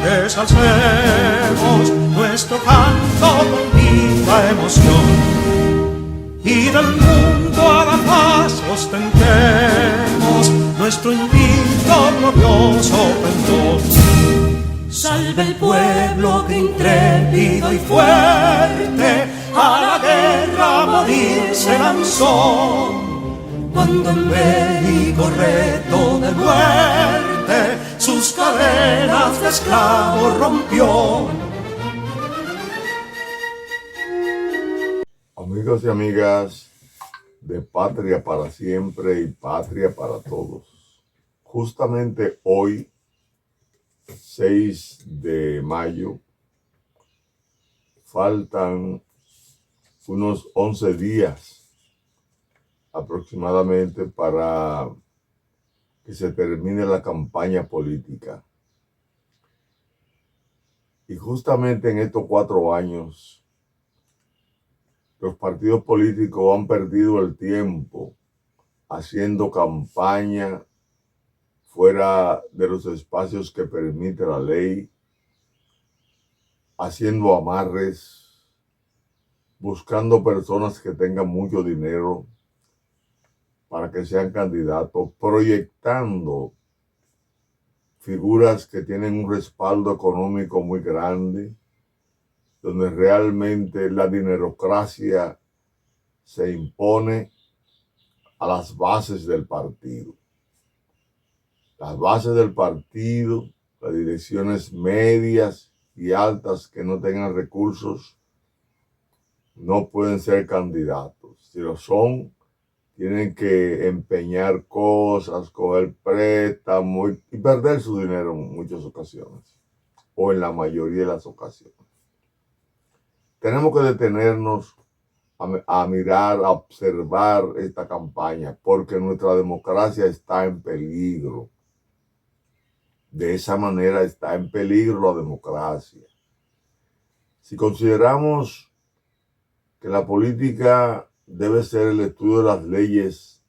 Desalcemos nuestro canto con viva emoción y del mundo a la paz ostentemos nuestro invicto glorioso pendón. Salve el pueblo que intrépido y fuerte a la guerra a morir se lanzó, cuando en bélico reto de muerte sus cadenas de esclavos rompió. Amigos y amigas de Patria para Siempre y Patria para Todos, justamente hoy, 6 de mayo, faltan unos 11 días aproximadamente para que se termine la campaña política. Y justamente en estos 4 años, los partidos políticos han perdido el tiempo haciendo campaña fuera de los espacios que permite la ley, haciendo amarres, buscando personas que tengan mucho dinero para que sean candidatos, proyectando figuras que tienen un respaldo económico muy grande, donde realmente la dinerocracia se impone a las bases del partido. Las bases del partido, las direcciones medias y altas que no tengan recursos, no pueden ser candidatos. Si lo son, tienen que empeñar cosas, coger préstamos y perder su dinero en muchas ocasiones, o en la mayoría de las ocasiones. Tenemos que detenernos a mirar, a observar esta campaña, porque nuestra democracia está en peligro. De esa manera está en peligro la democracia. Si consideramos que la política debe ser el estudio de las leyes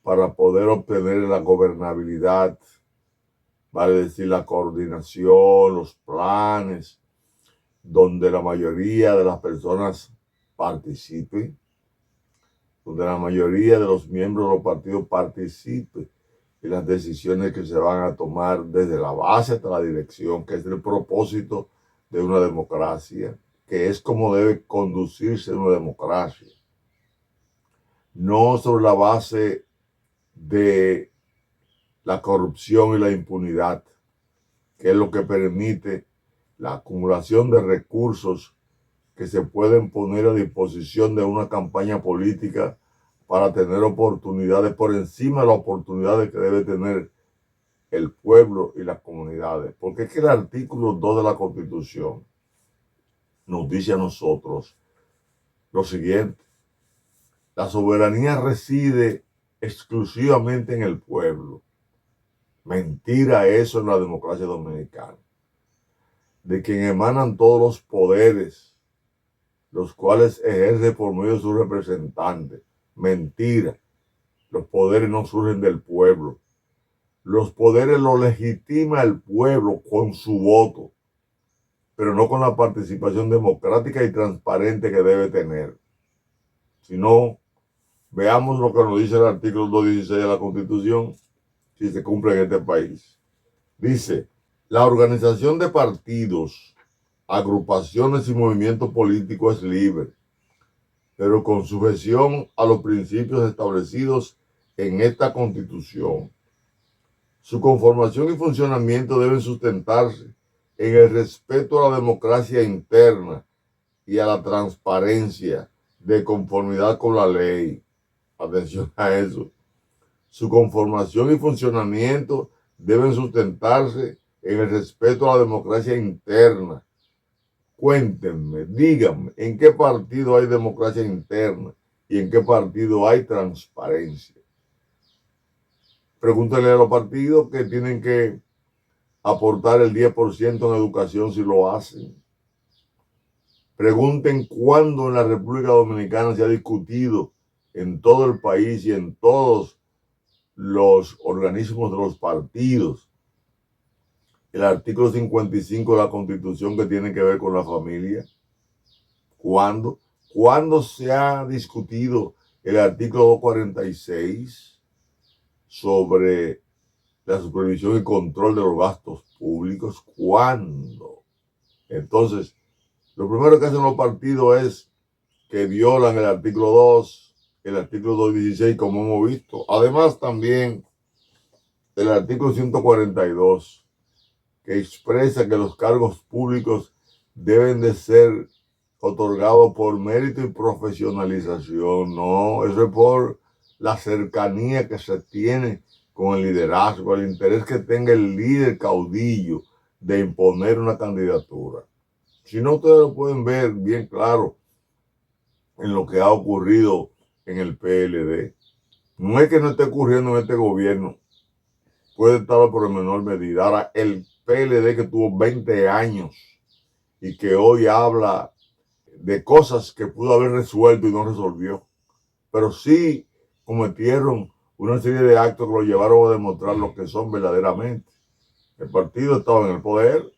para poder obtener la gobernabilidad, vale decir la coordinación, los planes, donde la mayoría de las personas participen, donde la mayoría de los miembros de los partidos participen en las decisiones que se van a tomar desde la base hasta la dirección, que es el propósito de una democracia, que es como debe conducirse una democracia. No sobre la base de la corrupción y la impunidad, que es lo que permite la acumulación de recursos que se pueden poner a disposición de una campaña política para tener oportunidades por encima de las oportunidades que debe tener el pueblo y las comunidades. Porque es que el artículo 2 de la Constitución nos dice a nosotros lo siguiente: la soberanía reside exclusivamente en el pueblo. Mentira eso en la democracia dominicana, de quien emanan todos los poderes, los cuales ejerce por medio de sus representantes. Mentira. Los poderes no surgen del pueblo. Los poderes los legitima el pueblo con su voto, pero no con la participación democrática y transparente que debe tener. Si no, veamos lo que nos dice el artículo 216 de la Constitución, si se cumple en este país. Dice: la organización de partidos, agrupaciones y movimientos políticos es libre, pero con sujeción a los principios establecidos en esta Constitución. Su conformación y funcionamiento deben sustentarse en el respeto a la democracia interna y a la transparencia de conformidad con la ley. Atención a eso. Su conformación y funcionamiento deben sustentarse en el respeto a la democracia interna. Cuéntenme, díganme, ¿en qué partido hay democracia interna y en qué partido hay transparencia? Pregúntenle a los partidos que tienen que aportar el 10% en educación si lo hacen. Pregunten cuándo en la República Dominicana se ha discutido en todo el país y en todos los organismos de los partidos el artículo 55 de la Constitución que tiene que ver con la familia? ¿Cuándo? ¿Cuándo se ha discutido el artículo 246 sobre la supervisión y control de los gastos públicos? ¿Cuándo? Entonces, lo primero que hacen los partidos es que violan el artículo 2, el artículo 216, como hemos visto. Además, también el artículo 142, que expresa que los cargos públicos deben de ser otorgados por mérito y profesionalización. No, eso es por la cercanía que se tiene con el liderazgo, el interés que tenga el líder caudillo de imponer una candidatura. Si no, ustedes lo pueden ver bien claro en lo que ha ocurrido en el PLD. No es que no esté ocurriendo en este gobierno, puede estar por menor medida. Ahora, el PLD que tuvo 20 años y que hoy habla de cosas que pudo haber resuelto y no resolvió, pero sí cometieron una serie de actos que lo llevaron a demostrar lo que son verdaderamente. El partido estaba en el poder,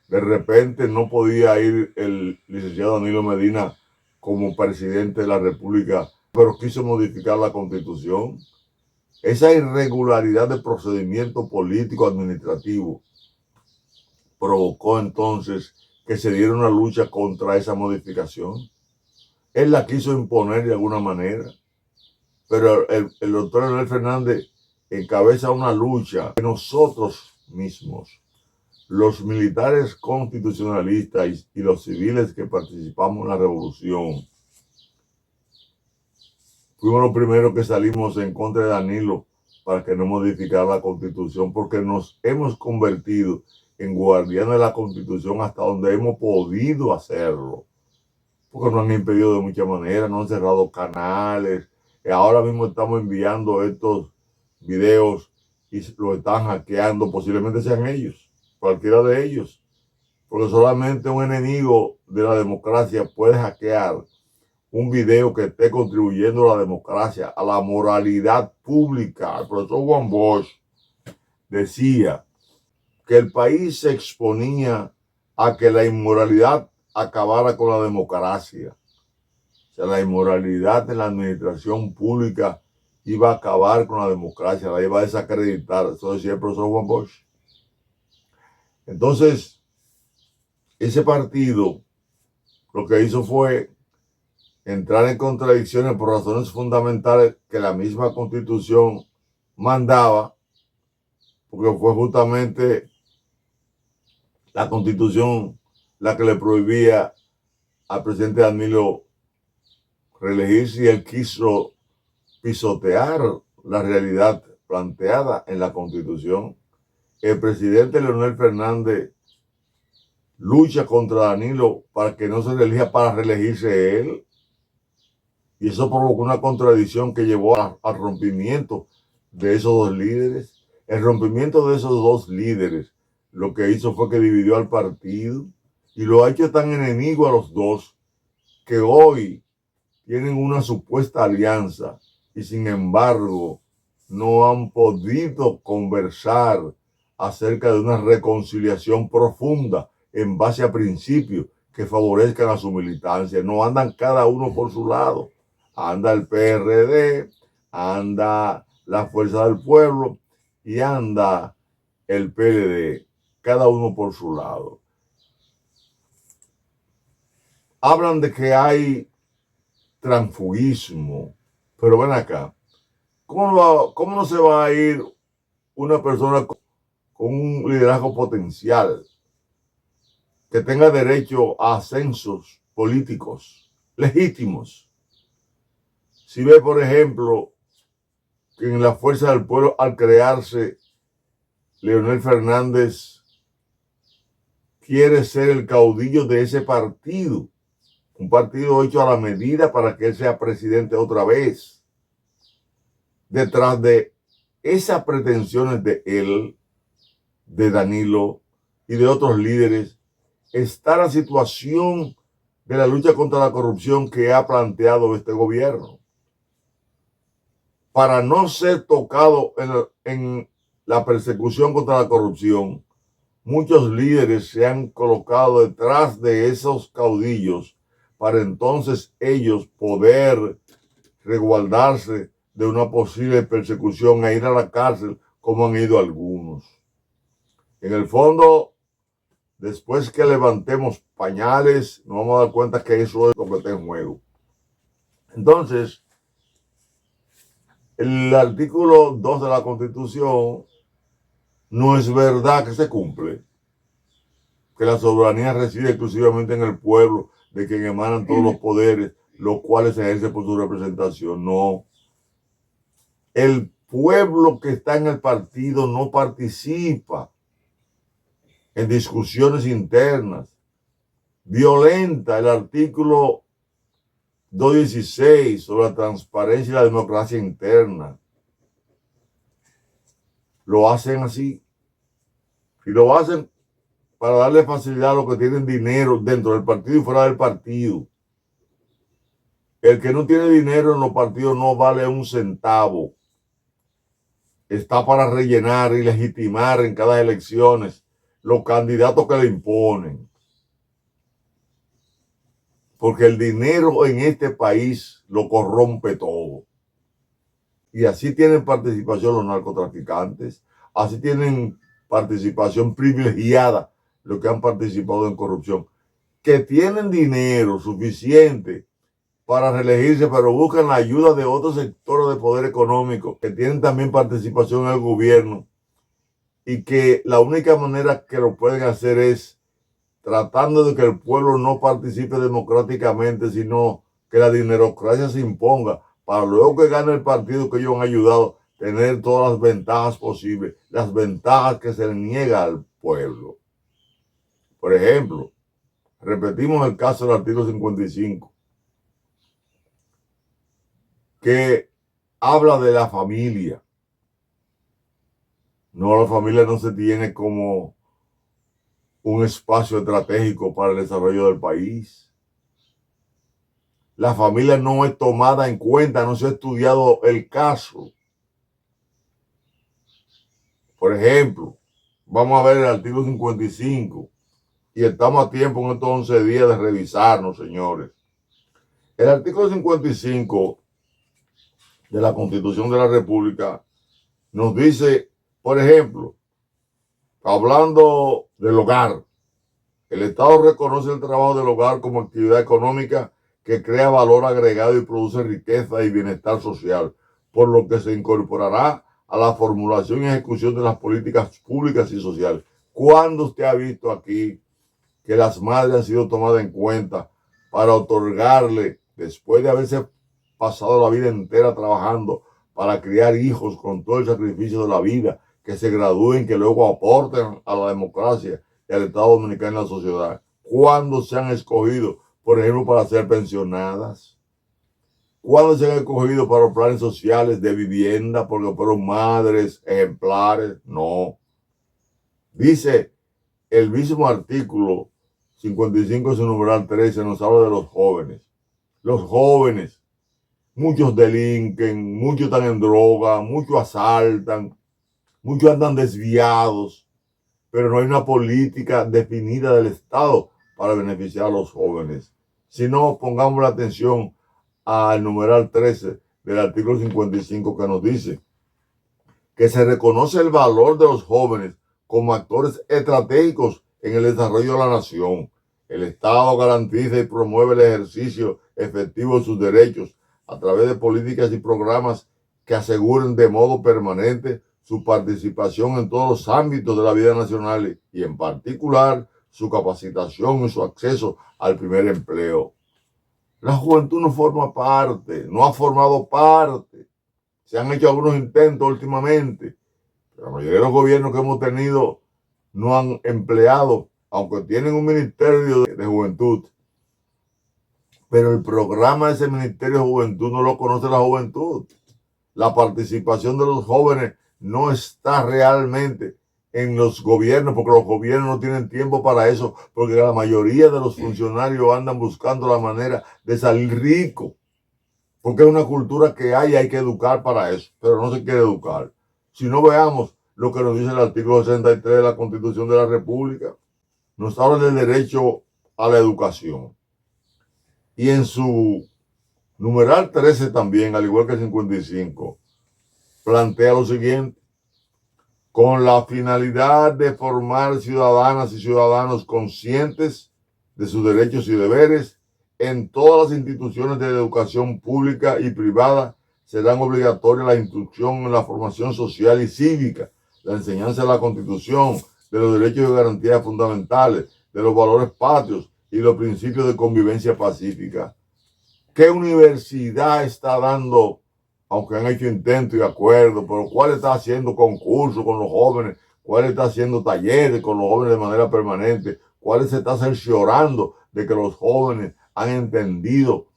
de repente no podía ir el licenciado Danilo Medina como presidente de la República, pero quiso modificar la Constitución. Esa irregularidad de procedimiento político administrativo provocó entonces que se diera una lucha contra esa modificación. Él la quiso imponer de alguna manera, pero el doctor Leonel Fernández encabeza una lucha que nosotros mismos, los militares constitucionalistas y los civiles que participamos en la revolución, fuimos los primeros que salimos en contra de Danilo para que no modificara la Constitución, porque nos hemos convertido en guardianes de la Constitución hasta donde hemos podido hacerlo, porque nos han impedido de muchas maneras, nos han cerrado canales. Ahora mismo estamos enviando estos videos y los están hackeando, posiblemente sean ellos, cualquiera de ellos, porque solamente un enemigo de la democracia puede hackear un video que esté contribuyendo a la democracia, a la moralidad pública. El profesor Juan Bosch decía que el país se exponía a que la inmoralidad acabara con la democracia. O sea, la inmoralidad en la administración pública iba a acabar con la democracia, la iba a desacreditar. Eso decía el profesor Juan Bosch. Entonces, ese partido lo que hizo fue entrar en contradicciones por razones fundamentales que la misma Constitución mandaba, porque fue justamente la Constitución la que le prohibía al presidente Danilo reelegirse, y él quiso pisotear la realidad planteada en la Constitución. El presidente Leonel Fernández lucha contra Danilo para que no se reelija, para reelegirse él. Y eso provocó una contradicción que llevó al rompimiento de esos dos líderes. El rompimiento de esos dos líderes lo que hizo fue que dividió al partido y lo ha hecho tan enemigo a los dos que hoy tienen una supuesta alianza y sin embargo no han podido conversar acerca de una reconciliación profunda en base a principios que favorezcan a su militancia. No andan cada uno por su lado. Anda el PRD, anda la Fuerza del Pueblo y anda el PLD, cada uno por su lado. Hablan de que hay transfugismo, pero ven acá, ¿cómo no se va a ir una persona con un liderazgo potencial que tenga derecho a ascensos políticos legítimos? Si ve, por ejemplo, que en la Fuerza del Pueblo, al crearse, Leonel Fernández quiere ser el caudillo de ese partido, un partido hecho a la medida para que él sea presidente otra vez. Detrás de esas pretensiones de él, de Danilo y de otros líderes, está la situación de la lucha contra la corrupción que ha planteado este gobierno. Para no ser tocado en la persecución contra la corrupción, muchos líderes se han colocado detrás de esos caudillos para entonces ellos poder resguardarse de una posible persecución e ir a la cárcel como han ido algunos. En el fondo, después que levantemos pañales, nos vamos a dar cuenta que eso es lo que está en juego. Entonces, el artículo 2 de la Constitución no es verdad que se cumple, que la soberanía reside exclusivamente en el pueblo, de quien emanan todos los poderes, los cuales se ejercen por su representación. No. El pueblo que está en el partido no participa en discusiones internas. Violenta el artículo 216 sobre la transparencia y la democracia interna. Lo hacen así. Y lo hacen para darle facilidad a los que tienen dinero dentro del partido y fuera del partido. El que no tiene dinero en los partidos no vale un centavo. Está para rellenar y legitimar en cada elección los candidatos que le imponen. Porque el dinero en este país lo corrompe todo. Y así tienen participación los narcotraficantes, así tienen participación privilegiada los que han participado en corrupción, que tienen dinero suficiente para reelegirse, pero buscan la ayuda de otros sectores de poder económico, que tienen también participación en el gobierno, y que la única manera que lo pueden hacer es tratando de que el pueblo no participe democráticamente, sino que la dinerocracia se imponga, para luego que gane el partido que ellos han ayudado, tener todas las ventajas posibles, las ventajas que se le niega al pueblo. Por ejemplo, repetimos el caso del artículo 55, que habla de la familia. No, la familia no se tiene como un espacio estratégico para el desarrollo del país. La familia no es tomada en cuenta, no se ha estudiado el caso. Por ejemplo, vamos a ver el artículo 55 y estamos a tiempo en estos 11 días de revisarnos, señores. El artículo 55 de la Constitución de la República nos dice, por ejemplo, hablando del hogar, el Estado reconoce el trabajo del hogar como actividad económica que crea valor agregado y produce riqueza y bienestar social, por lo que se incorporará a la formulación y ejecución de las políticas públicas y sociales. ¿Cuándo usted ha visto aquí que las madres han sido tomadas en cuenta para otorgarle, después de haberse pasado la vida entera trabajando para criar hijos con todo el sacrificio de la vida, que se gradúen, que luego aporten a la democracia y al Estado Dominicano y a la sociedad? ¿Cuándo se han escogido, por ejemplo, para ser pensionadas? ¿Cuándo se han escogido para los planes sociales de vivienda porque fueron madres ejemplares? No. Dice el mismo artículo 55, su numeral 13, nos habla de los jóvenes. Los jóvenes, muchos delinquen, muchos están en droga, muchos asaltan, muchos andan desviados, pero no hay una política definida del Estado para beneficiar a los jóvenes. Si no, pongamos la atención al numeral 13 del artículo 55, que nos dice que se reconoce el valor de los jóvenes como actores estratégicos en el desarrollo de la nación. El Estado garantiza y promueve el ejercicio efectivo de sus derechos a través de políticas y programas que aseguren de modo permanente su participación en todos los ámbitos de la vida nacional y en particular su capacitación y su acceso al primer empleo. La juventud no forma parte, no ha formado parte. Se han hecho algunos intentos últimamente, pero la mayoría de los gobiernos que hemos tenido no han empleado, aunque tienen un ministerio de juventud, pero el programa de ese ministerio de juventud no lo conoce la juventud. La participación de los jóvenes no está realmente en los gobiernos, porque los gobiernos no tienen tiempo para eso, porque la mayoría de los funcionarios andan buscando la manera de salir rico, porque es una cultura que hay que educar para eso, pero no se quiere educar. Si no, veamos lo que nos dice el artículo 63 de la Constitución de la República. Nos habla del derecho a la educación. Y en su numeral 13 también, al igual que el 55, plantea lo siguiente: con la finalidad de formar ciudadanas y ciudadanos conscientes de sus derechos y deberes, en todas las instituciones de educación pública y privada serán obligatorias la instrucción en la formación social y cívica, la enseñanza de la Constitución, de los derechos y garantías fundamentales, de los valores patrios y los principios de convivencia pacífica. ¿Qué universidad está dando, aunque han hecho intentos y acuerdos, pero cuál está haciendo concursos con los jóvenes, cuál está haciendo talleres con los jóvenes de manera permanente, cuál se está cerciorando de que los jóvenes han entendido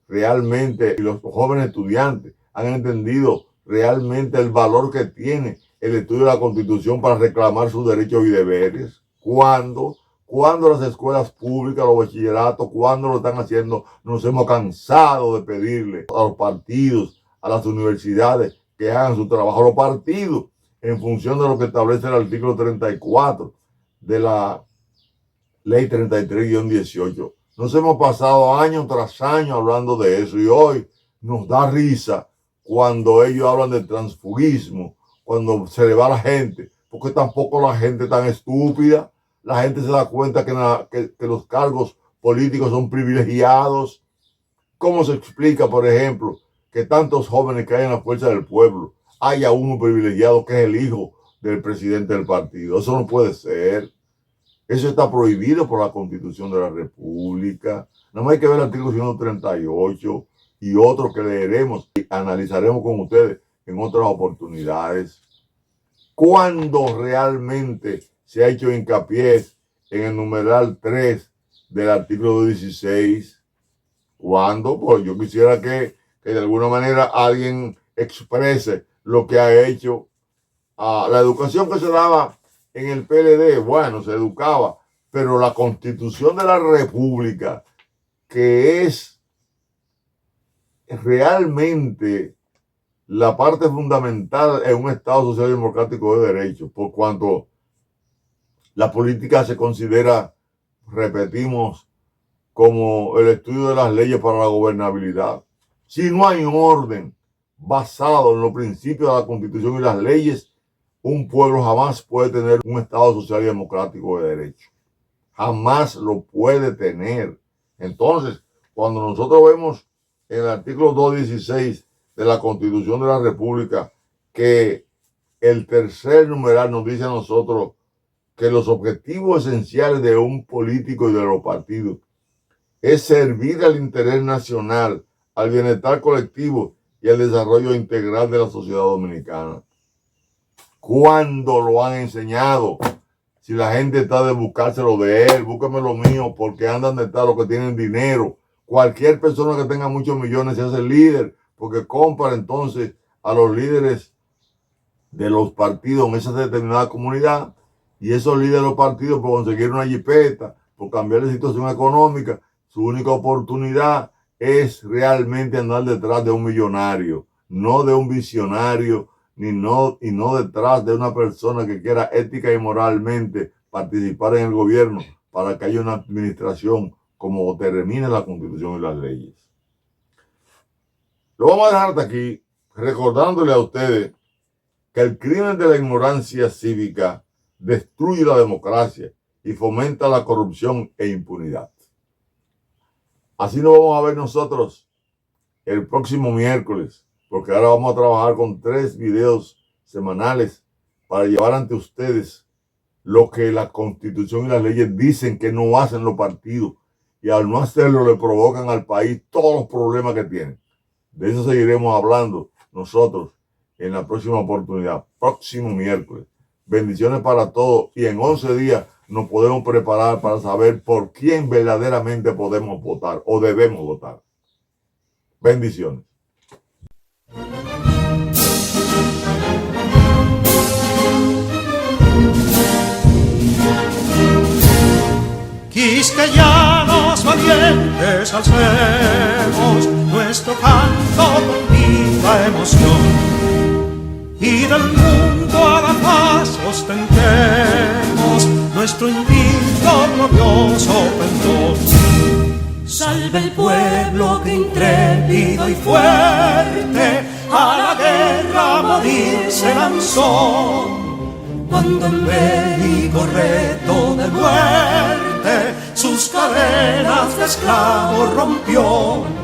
realmente, y los jóvenes estudiantes han entendido realmente el valor que tiene el estudio de la Constitución para reclamar sus derechos y deberes? ¿Cuándo las escuelas públicas, los bachilleratos, cuándo lo están haciendo? Nos hemos cansado de pedirle a los partidos, a las universidades, que hagan su trabajo. Los partidos, en función de lo que establece el artículo 34 de la ley 33-18. Nos hemos pasado año tras año hablando de eso, y hoy nos da risa cuando ellos hablan de transfugismo, cuando se le va a la gente, porque tampoco la gente tan estúpida. La gente se da cuenta que los cargos políticos son privilegiados. ¿Cómo se explica, por ejemplo, que tantos jóvenes que hay en la fuerza del pueblo haya uno privilegiado que es el hijo del presidente del partido? Eso no puede ser. Eso está prohibido por la Constitución de la República. Nada más hay que ver el artículo 138 y otros que leeremos y analizaremos con ustedes en otras oportunidades. ¿Cuándo realmente se ha hecho hincapié en el numeral 3 del artículo 16? ¿Cuándo? Pues yo quisiera que de alguna manera alguien exprese lo que ha hecho. La educación que se daba en el PLD, bueno, se educaba, pero la Constitución de la República, que es realmente la parte fundamental en un Estado social y democrático de derecho, por cuanto la política se considera, repetimos, como el estudio de las leyes para la gobernabilidad. Si no hay un orden basado en los principios de la Constitución y las leyes, un pueblo jamás puede tener un Estado social y democrático de derecho. Jamás lo puede tener. Entonces, cuando nosotros vemos en el artículo 216 de la Constitución de la República que el tercer numeral nos dice a nosotros que los objetivos esenciales de un político y de los partidos es servir al interés nacional, al bienestar colectivo y al desarrollo integral de la sociedad dominicana. ¿Cuándo lo han enseñado? Si la gente está de buscárselo de él, búsqueme lo mío, porque andan de estar los que tienen dinero. Cualquier persona que tenga muchos millones se hace líder, porque compra entonces a los líderes de los partidos en esa determinada comunidad, y esos líderes de los partidos, por conseguir una jipeta, por cambiar la situación económica, su única oportunidad es realmente andar detrás de un millonario, no de un visionario, y no detrás de una persona que quiera ética y moralmente participar en el gobierno para que haya una administración como determina la Constitución y las leyes. Lo vamos a dejar hasta aquí, recordándole a ustedes que el crimen de la ignorancia cívica destruye la democracia y fomenta la corrupción e impunidad. Así nos vamos a ver nosotros el próximo miércoles, porque ahora vamos a trabajar con 3 videos semanales para llevar ante ustedes lo que la Constitución y las leyes dicen que no hacen los partidos, y al no hacerlo le provocan al país todos los problemas que tienen. De eso seguiremos hablando nosotros en la próxima oportunidad, próximo miércoles. Bendiciones para todos, y en 11 días nos podemos preparar para saber por quién verdaderamente podemos votar o debemos votar. Bendiciones. Quisqueyanos valientes alcemos nuestro canto con viva emoción y del mundo a la paz ostentemos nuestro invicto glorioso pendón. Salve el pueblo que intrépido y fuerte a la guerra a morir se lanzó, cuando en bélico reto de muerte sus cadenas de esclavos rompió.